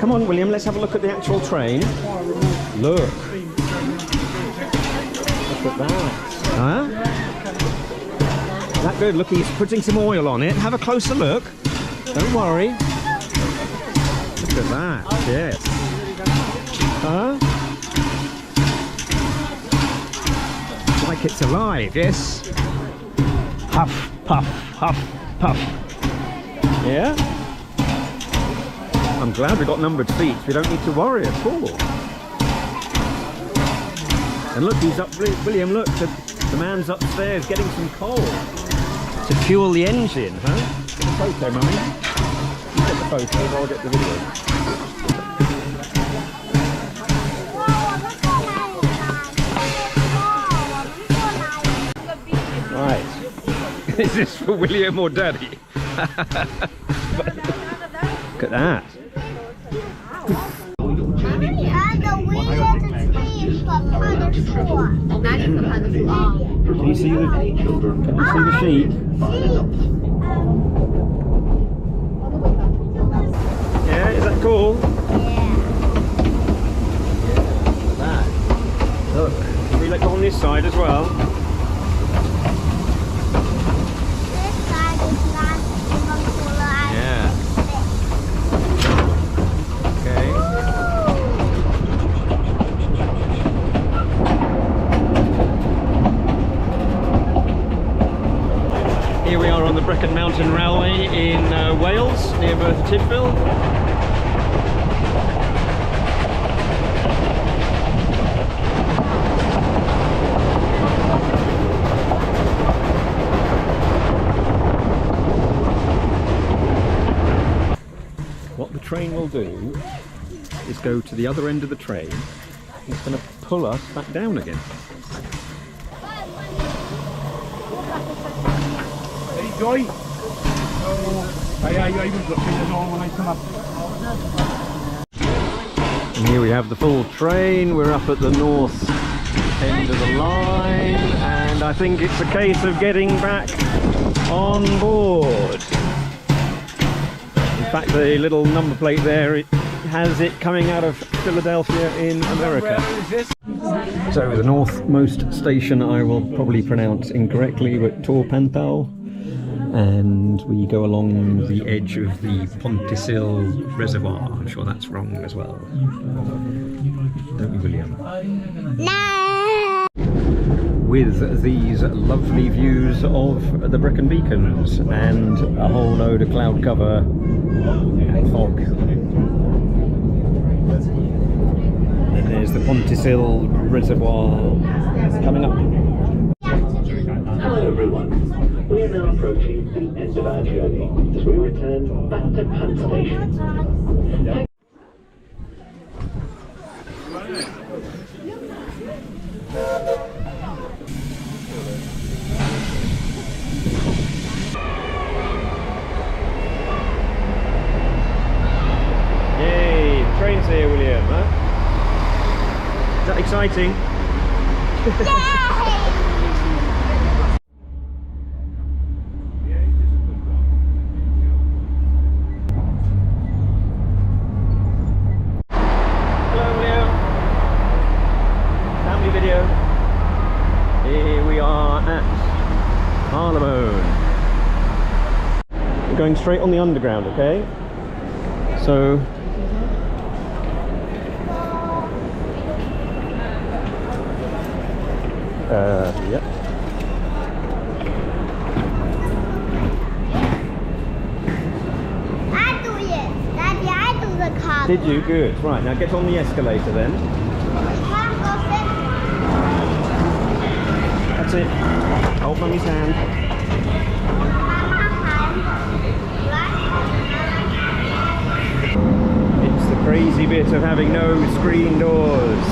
Come on, William, let's have a look at the actual train. Look. Look at that. Huh? That good? Look, he's putting some oil on it. Have a closer look. Don't worry. Look at that. Yes. Huh? Like it's alive, yes? Huff, puff, huff, puff. Yeah? I'm glad we got numbered feet. We don't need to worry at all. And look, he's up. William, look, the man's upstairs getting some coal to fuel the engine, huh? Get the photo, Mummy. You get the photos, I'll get the video. Right. Is this for William or Daddy? Look at that. Can you see the sheet? Yeah, is that cool? Yeah. Look, can we let go on this side as well? This side is not even cooler. Yeah. Okay. Here we are on the Breacon Mountain Railway in Wales, near Merthyr Tydfil. What the train will do is go to the other end of the train. It's going to pull us back down again. Joy. I was looking at all when I come up. And here we have the full train. We're up at the north end of the line, and I think it's a case of getting back on board. In fact, the little number plate there, it has it coming out of Philadelphia in America. So the northmost station I will probably pronounce incorrectly, but Torpantal. And we go along the edge of the Pontycyl Reservoir. I'm sure that's wrong as well. Don't we, William? No! With these lovely views of the Breacon beacons and a whole load of cloud cover and fog. And there's the Pontycyl Reservoir coming up. Hello everyone, we are now approaching the end of our journey as we return back to Pan Station. Yay, the train's here, William, huh? Is that exciting? Here we are at Marylebone. We're going straight on the underground, okay? So yep. I do it. Daddy, I do the car. Did you? Good. Right, now get on the escalator then. That's it. Hold Mummy's hand. It's the crazy bit of having no screen doors.